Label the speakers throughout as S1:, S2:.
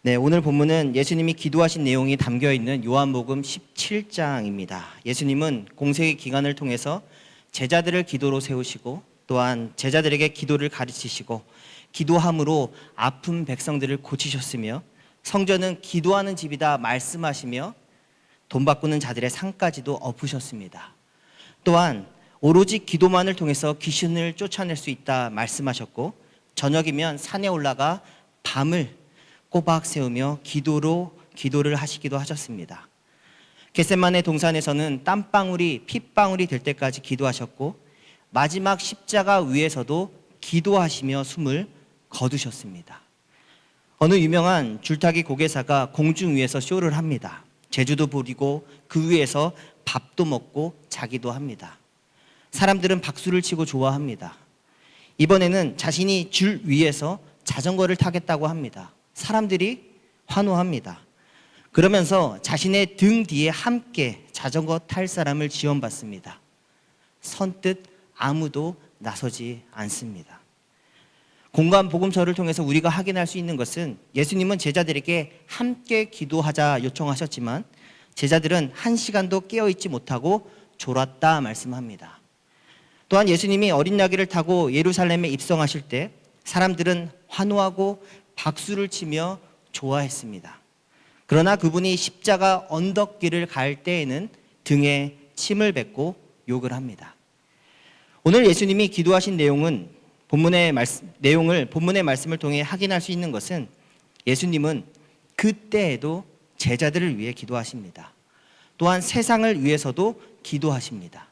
S1: 네, 오늘 본문은 예수님이 기도하신 내용이 담겨 있는 요한복음 17장입니다. 예수님은 공생의 기간을 통해서 제자들을 기도로 세우시고 또한 제자들에게 기도를 가르치시고 기도함으로 아픈 백성들을 고치셨으며 성전은 기도하는 집이다 말씀하시며 돈 바꾸는 자들의 상까지도 엎으셨습니다. 또한 오로지 기도만을 통해서 귀신을 쫓아낼 수 있다 말씀하셨고 저녁이면 산에 올라가 밤을 꼬박 세우며 기도를 하시기도 하셨습니다. 겟세마네 동산에서는 땀방울이 핏방울이 될 때까지 기도하셨고 마지막 십자가 위에서도 기도하시며 숨을 거두셨습니다. 어느 유명한 줄타기 고개사가 공중 위에서 쇼를 합니다. 제주도 부리고 그 위에서 밥도 먹고 자기도 합니다. 사람들은 박수를 치고 좋아합니다. 이번에는 자신이 줄 위에서 자전거를 타겠다고 합니다. 사람들이 환호합니다. 그러면서 자신의 등 뒤에 함께 자전거 탈 사람을 지원받습니다. 선뜻 아무도 나서지 않습니다. 공간 복음서를 통해서 우리가 확인할 수 있는 것은 예수님은 제자들에게 함께 기도하자 요청하셨지만 제자들은 한 시간도 깨어있지 못하고 졸았다 말씀합니다. 또한 예수님이 어린 나귀를 타고 예루살렘에 입성하실 때 사람들은 환호하고 박수를 치며 좋아했습니다. 그러나 그분이 십자가 언덕길을 갈 때에는 등에 침을 뱉고 욕을 합니다. 오늘 예수님이 기도하신 내용을 본문의 말씀을 통해 확인할 수 있는 것은 예수님은 그때에도 제자들을 위해 기도하십니다. 또한 세상을 위해서도 기도하십니다.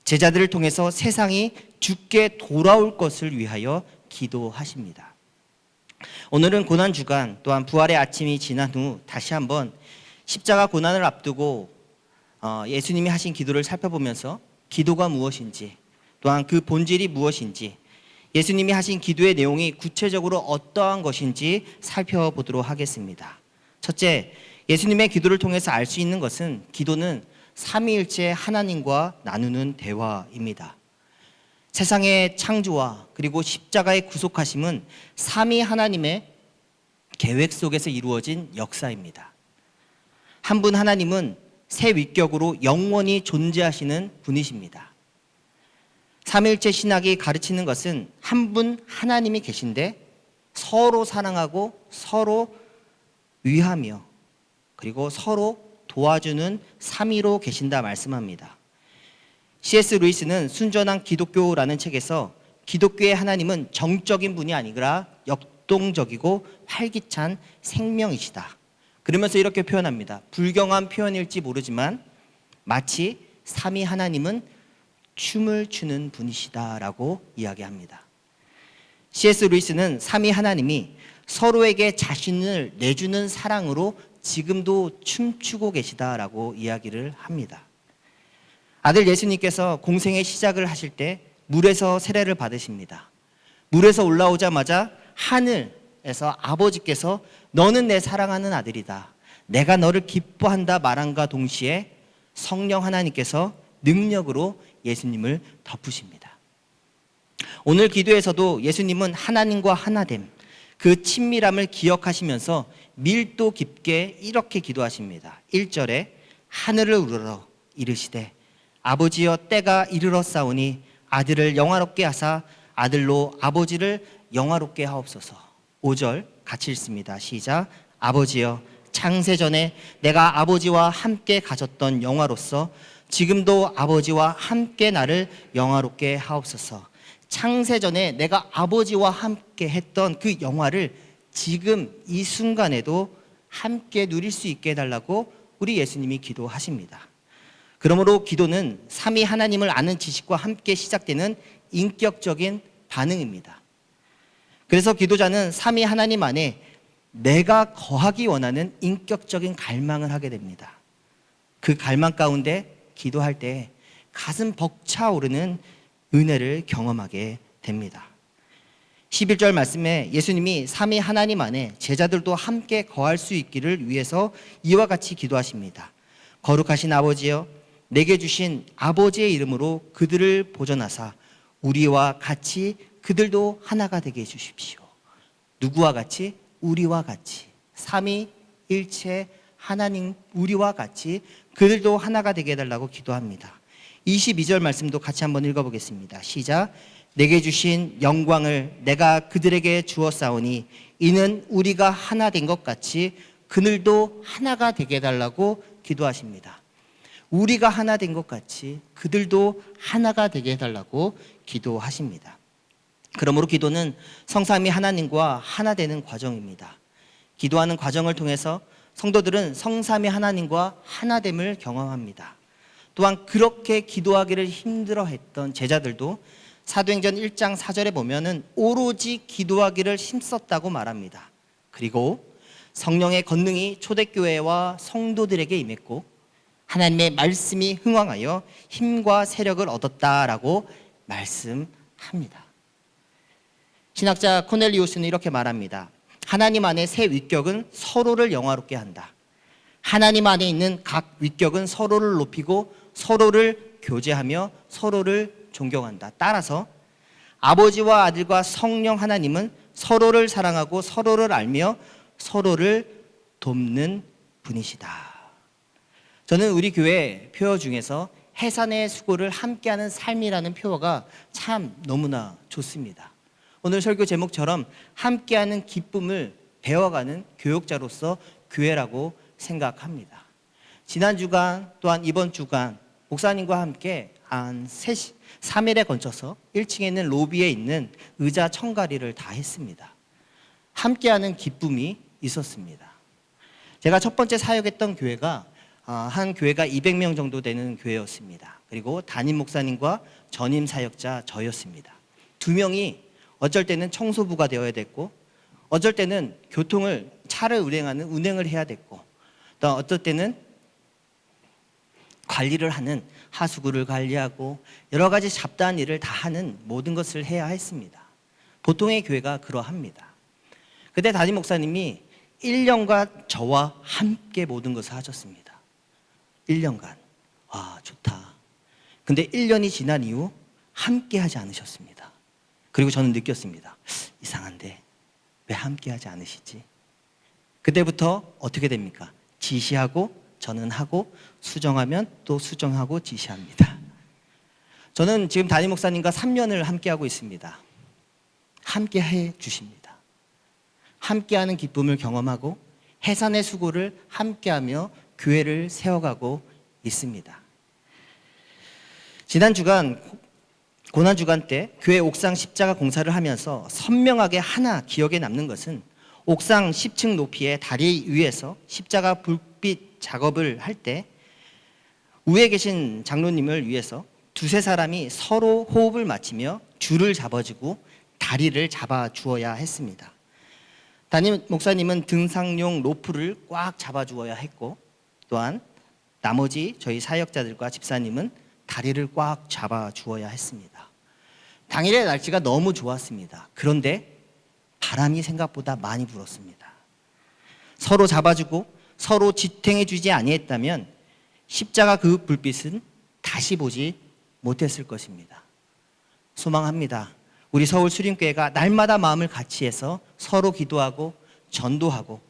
S1: 제자들을 통해서 세상이 주께 돌아올 것을 위하여 기도하십니다. 오늘은 고난주간 또한 부활의 아침이 지난 후 다시 한번 십자가 고난을 앞두고 예수님이 하신 기도를 살펴보면서 기도가 무엇인지 또한 그 본질이 무엇인지 예수님이 하신 기도의 내용이 구체적으로 어떠한 것인지 살펴보도록 하겠습니다. 첫째, 예수님의 기도를 통해서 알 수 있는 것은 기도는 삼위일체 하나님과 나누는 대화입니다. 세상의 창조와 그리고 십자가의 구속하심은 삼위 하나님의 계획 속에서 이루어진 역사입니다. 한 분 하나님은 새 위격으로 영원히 존재하시는 분이십니다. 삼위일체 신학이 가르치는 것은 한 분 하나님이 계신데 서로 사랑하고 서로 위하며 그리고 서로 도와주는 삼위로 계신다 말씀합니다. C.S. 루이스는 순전한 기독교라는 책에서 기독교의 하나님은 정적인 분이 아니라 역동적이고 활기찬 생명이시다. 그러면서 이렇게 표현합니다. 불경한 표현일지 모르지만 마치 삼위 하나님은 춤을 추는 분이시다라고 이야기합니다. C.S. 루이스는 삼위 하나님이 서로에게 자신을 내주는 사랑으로 지금도 춤추고 계시다라고 이야기를 합니다. 아들 예수님께서 공생의 시작을 하실 때 물에서 세례를 받으십니다. 물에서 올라오자마자 하늘에서 아버지께서 너는 내 사랑하는 아들이다. 내가 너를 기뻐한다 말함과 동시에 성령 하나님께서 능력으로 예수님을 덮으십니다. 오늘 기도에서도 예수님은 하나님과 하나됨, 그 친밀함을 기억하시면서 밀도 깊게 이렇게 기도하십니다. 1절에 하늘을 우러러 이르시되 아버지여 때가 이르렀사오니 아들을 영화롭게 하사 아들로 아버지를 영화롭게 하옵소서. 5절 같이 읽습니다. 시작. 아버지여 창세전에 내가 아버지와 함께 가졌던 영화로서 지금도 아버지와 함께 나를 영화롭게 하옵소서. 창세전에 내가 아버지와 함께 했던 그 영화를 지금 이 순간에도 함께 누릴 수 있게 해달라고 우리 예수님이 기도하십니다. 그러므로 기도는 삼위 하나님을 아는 지식과 함께 시작되는 인격적인 반응입니다. 그래서 기도자는 삼위 하나님 안에 내가 거하기 원하는 인격적인 갈망을 하게 됩니다. 그 갈망 가운데 기도할 때 가슴 벅차오르는 은혜를 경험하게 됩니다. 11절 말씀에 예수님이 삼위 하나님 안에 제자들도 함께 거할 수 있기를 위해서 이와 같이 기도하십니다. 거룩하신 아버지여 내게 주신 아버지의 이름으로 그들을 보존하사 우리와 같이 그들도 하나가 되게 해주십시오. 누구와 같이? 우리와 같이. 삼위일체 하나님 우리와 같이 그들도 하나가 되게 해달라고 기도합니다. 22절 말씀도 같이 한번 읽어보겠습니다. 시작. 내게 주신 영광을 내가 그들에게 주었사오니 이는 우리가 하나 된 것 같이 그들도 하나가 되게 해달라고 기도하십니다. 우리가 하나 된 것 같이 그들도 하나가 되게 해달라고 기도하십니다. 그러므로 기도는 성삼위 하나님과 하나 되는 과정입니다. 기도하는 과정을 통해서 성도들은 성삼위 하나님과 하나됨을 경험합니다. 또한 그렇게 기도하기를 힘들어했던 제자들도 사도행전 1장 4절에 보면은 오로지 기도하기를 힘썼다고 말합니다. 그리고 성령의 권능이 초대교회와 성도들에게 임했고 하나님의 말씀이 흥왕하여 힘과 세력을 얻었다라고 말씀합니다. 신학자 코넬리우스는 이렇게 말합니다. 하나님 안에 새 위격은 서로를 영화롭게 한다. 하나님 안에 있는 각 위격은 서로를 높이고 서로를 교제하며 서로를 존경한다. 따라서 아버지와 아들과 성령 하나님은 서로를 사랑하고 서로를 알며 서로를 돕는 분이시다. 저는 우리 교회 표어 중에서 해산의 수고를 함께하는 삶이라는 표어가 참 너무나 좋습니다. 오늘 설교 제목처럼 함께하는 기쁨을 배워가는 교역자로서 교회라고 생각합니다. 지난 주간 또한 이번 주간 목사님과 함께 한 3일에 걸쳐서 1층에 있는 로비에 있는 의자 청가리를 다 했습니다. 함께하는 기쁨이 있었습니다. 제가 첫 번째 사역했던 교회가 한 교회가 200명 정도 되는 교회였습니다. 그리고 담임 목사님과 전임 사역자 저였습니다. 두 명이 어쩔 때는 청소부가 되어야 됐고 어쩔 때는 차를 운행을 해야 됐고 또 어떨 때는 관리를 하는 하수구를 관리하고 여러 가지 잡다한 일을 다 하는 모든 것을 해야 했습니다. 보통의 교회가 그러합니다. 그때 담임 목사님이 1년간 저와 함께 모든 것을 하셨습니다. 1년간. 와, 좋다. 근데 1년이 지난 이후 함께 하지 않으셨습니다. 그리고 저는 느꼈습니다. 이상한데 왜 함께 하지 않으시지? 그때부터 어떻게 됩니까? 지시하고 저는 하고 수정하면 또 수정하고 지시합니다. 저는 지금 담임 목사님과 3년을 함께하고 있습니다. 함께 해 주십니다. 함께하는 기쁨을 경험하고 해산의 수고를 함께하며 교회를 세워가고 있습니다. 지난 주간 고난주간 때 교회 옥상 십자가 공사를 하면서 선명하게 하나 기억에 남는 것은 옥상 10층 높이의 다리 위에서 십자가 불빛 작업을 할 때 위에 계신 장로님을 위해서 두세 사람이 서로 호흡을 맞추며 줄을 잡아주고 다리를 잡아주어야 했습니다. 담임 목사님은 등상용 로프를 꽉 잡아주어야 했고 또한 나머지 저희 사역자들과 집사님은 다리를 꽉 잡아주어야 했습니다. 당일의 날씨가 너무 좋았습니다. 그런데 바람이 생각보다 많이 불었습니다. 서로 잡아주고 서로 지탱해주지 아니했다면 십자가 그 불빛은 다시 보지 못했을 것입니다. 소망합니다. 우리 서울 수림교회가 날마다 마음을 같이 해서 서로 기도하고 전도하고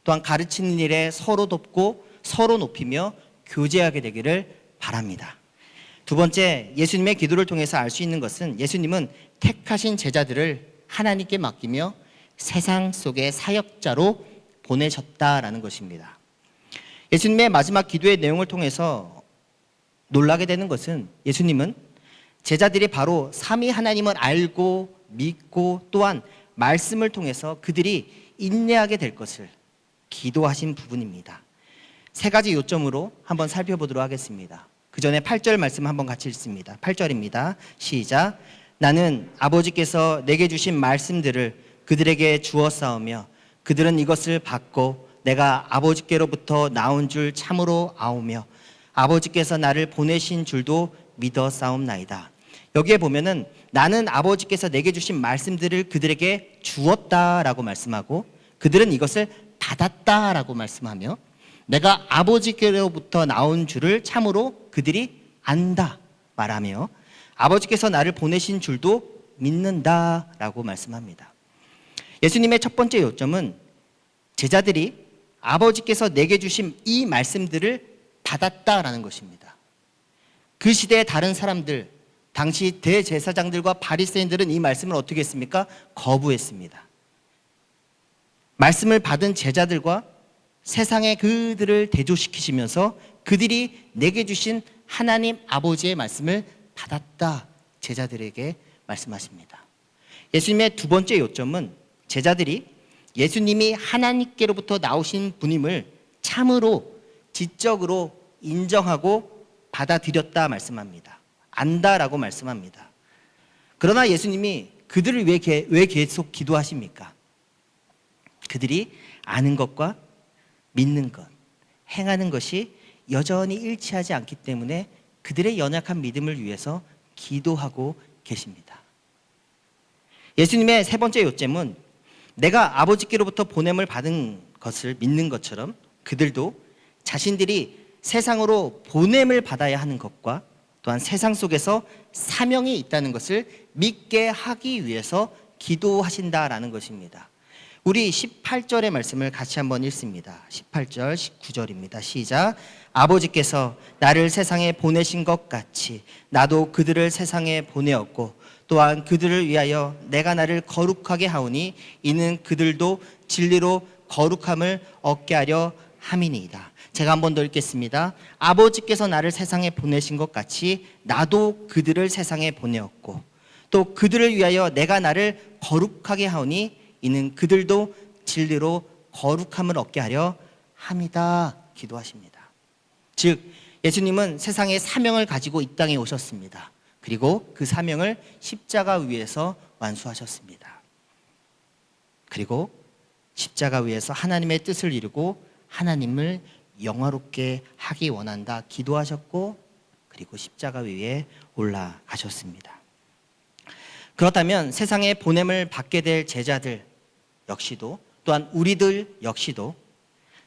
S1: 또한 가르치는 일에 서로 돕고 서로 높이며 교제하게 되기를 바랍니다. 두 번째, 예수님의 기도를 통해서 알 수 있는 것은 예수님은 택하신 제자들을 하나님께 맡기며 세상 속의 사역자로 보내셨다라는 것입니다. 예수님의 마지막 기도의 내용을 통해서 놀라게 되는 것은 예수님은 제자들이 바로 삼위 하나님을 알고 믿고 또한 말씀을 통해서 그들이 인내하게 될 것을 기도하신 부분입니다. 세 가지 요점으로 한번 살펴보도록 하겠습니다. 그 전에 8절 말씀 한번 같이 읽습니다. 8절입니다. 시작. 나는 아버지께서 내게 주신 말씀들을 그들에게 주었사오며 그들은 이것을 받고 내가 아버지께로부터 나온 줄 참으로 아오며 아버지께서 나를 보내신 줄도 믿어 싸움나이다. 여기에 보면은 나는 아버지께서 내게 주신 말씀들을 그들에게 주었다라고 말씀하고 그들은 이것을 받았다라고 말씀하며 내가 아버지께로부터 나온 줄을 참으로 그들이 안다 말하며 아버지께서 나를 보내신 줄도 믿는다라고 말씀합니다. 예수님의 첫 번째 요점은 제자들이 아버지께서 내게 주신 이 말씀들을 받았다라는 것입니다. 그 시대의 다른 사람들, 당시 대제사장들과 바리새인들은 이 말씀을 어떻게 했습니까? 거부했습니다. 말씀을 받은 제자들과 세상에 그들을 대조시키시면서 그들이 내게 주신 하나님 아버지의 말씀을 받았다, 제자들에게 말씀하십니다. 예수님의 두 번째 요점은 제자들이 예수님이 하나님께로부터 나오신 분임을 참으로 지적으로 인정하고 받아들였다 말씀합니다. 안다라고 말씀합니다. 그러나 예수님이 그들을 왜 계속 기도하십니까? 그들이 아는 것과 믿는 것, 행하는 것이 여전히 일치하지 않기 때문에 그들의 연약한 믿음을 위해서 기도하고 계십니다. 예수님의 세 번째 요점은 내가 아버지께로부터 보냄을 받은 것을 믿는 것처럼 그들도 자신들이 세상으로 보냄을 받아야 하는 것과 또한 세상 속에서 사명이 있다는 것을 믿게 하기 위해서 기도하신다라는 것입니다. 우리 18절의 말씀을 같이 한번 읽습니다. 18절, 19절입니다. 시작. 아버지께서 나를 세상에 보내신 것 같이 나도 그들을 세상에 보내었고 또한 그들을 위하여 내가 나를 거룩하게 하오니 이는 그들도 진리로 거룩함을 얻게 하려 함이니이다. 제가 한 번 더 읽겠습니다. 아버지께서 나를 세상에 보내신 것 같이 나도 그들을 세상에 보내었고 또 그들을 위하여 내가 나를 거룩하게 하오니 이는 그들도 진리로 거룩함을 얻게 하려 함이다. 기도하십니다. 즉 예수님은 세상의 사명을 가지고 이 땅에 오셨습니다. 그리고 그 사명을 십자가 위에서 완수하셨습니다. 그리고 십자가 위에서 하나님의 뜻을 이루고 하나님을 영화롭게 하기 원한다 기도하셨고 그리고 십자가 위에 올라가셨습니다. 그렇다면 세상에 보냄을 받게 될 제자들 역시도 또한 우리들 역시도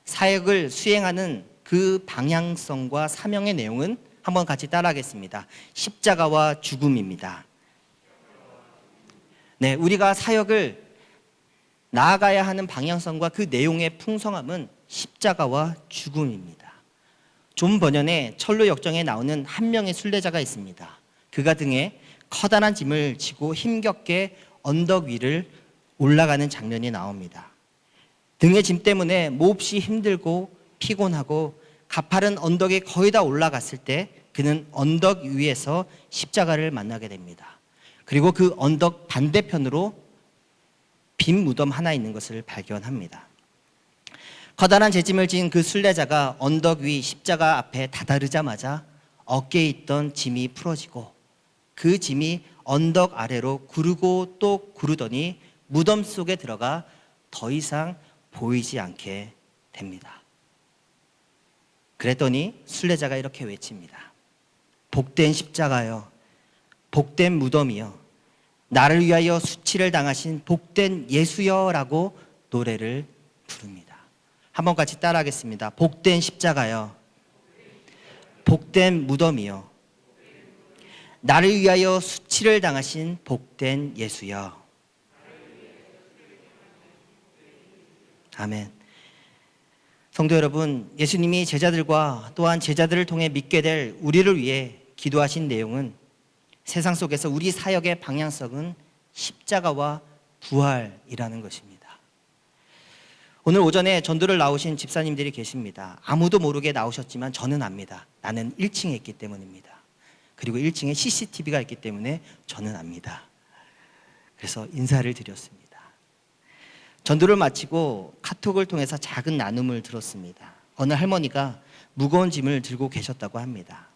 S1: 사역을 수행하는 그 방향성과 사명의 내용은 한번 같이 따라하겠습니다. 십자가와 죽음입니다. 네, 우리가 사역을 나아가야 하는 방향성과 그 내용의 풍성함은 십자가와 죽음입니다. 존 버년의 철로 역정에 나오는 한 명의 순례자가 있습니다. 그가 등에 커다란 짐을 지고 힘겹게 언덕 위를 올라가는 장면이 나옵니다. 등의 짐 때문에 몹시 힘들고 피곤하고 가파른 언덕에 거의 다 올라갔을 때 그는 언덕 위에서 십자가를 만나게 됩니다. 그리고 그 언덕 반대편으로 빈 무덤 하나 있는 것을 발견합니다. 커다란 재짐을 진 그 순례자가 언덕 위 십자가 앞에 다다르자마자 어깨에 있던 짐이 풀어지고 그 짐이 언덕 아래로 구르고 또 구르더니 무덤 속에 들어가 더 이상 보이지 않게 됩니다. 그랬더니 순례자가 이렇게 외칩니다. 복된 십자가여, 복된 무덤이여, 나를 위하여 수치를 당하신 복된 예수여 라고 노래를 부릅니다. 한번 같이 따라하겠습니다. 복된 십자가여, 복된 무덤이여, 나를 위하여 수치를 당하신 복된 예수여. 아멘. 성도 여러분, 예수님이 제자들과 또한 제자들을 통해 믿게 될 우리를 위해 기도하신 내용은 세상 속에서 우리 사역의 방향성은 십자가와 부활이라는 것입니다. 오늘 오전에 전도를 나오신 집사님들이 계십니다. 아무도 모르게 나오셨지만 저는 압니다. 나는 1층에 있기 때문입니다. 그리고 1층에 CCTV가 있기 때문에 저는 압니다. 그래서 인사를 드렸습니다. 전도를 마치고 카톡을 통해서 작은 나눔을 들었습니다. 어느 할머니가 무거운 짐을 들고 계셨다고 합니다.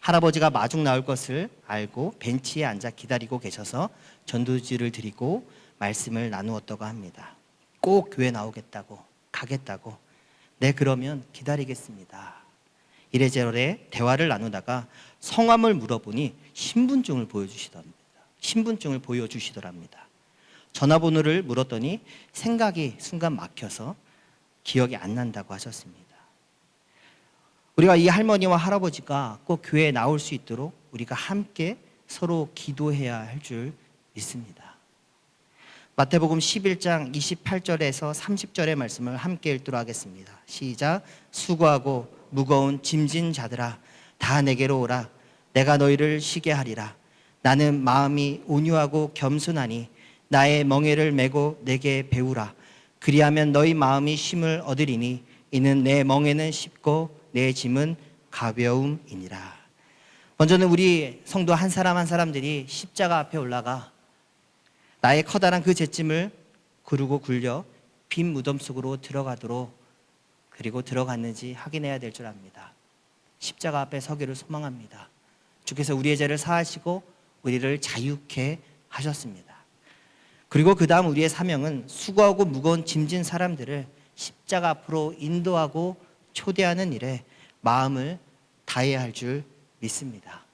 S1: 할아버지가 마중 나올 것을 알고 벤치에 앉아 기다리고 계셔서 전도지를 드리고 말씀을 나누었다고 합니다. 꼭 교회 나오겠다고, 가겠다고. 네, 그러면 기다리겠습니다. 이래저래 대화를 나누다가 성함을 물어보니 신분증을 보여주시더랍니다. 전화번호를 물었더니 생각이 순간 막혀서 기억이 안 난다고 하셨습니다. 우리가 이 할머니와 할아버지가 꼭 교회에 나올 수 있도록 우리가 함께 서로 기도해야 할 줄 믿습니다. 마태복음 11장 28절에서 30절의 말씀을 함께 읽도록 하겠습니다. 시작. 수고하고 무거운 짐진 자들아 다 내게로 오라. 내가 너희를 쉬게 하리라. 나는 마음이 온유하고 겸손하니 나의 멍에를 메고 내게 배우라. 그리하면 너희 마음이 쉼을 얻으리니 이는 내 멍에는 쉽고 내 짐은 가벼움이니라. 먼저는 우리 성도 한 사람 한 사람들이 십자가 앞에 올라가 나의 커다란 그 죄짐을 구르고 굴려 빈 무덤 속으로 들어가도록, 그리고 들어갔는지 확인해야 될 줄 압니다. 십자가 앞에 서기를 소망합니다. 주께서 우리의 죄를 사하시고 우리를 자유케 하셨습니다. 그리고 그 다음 우리의 사명은 수고하고 무거운 짐진 사람들을 십자가 앞으로 인도하고 초대하는 일에 마음을 다해야 할 줄 믿습니다.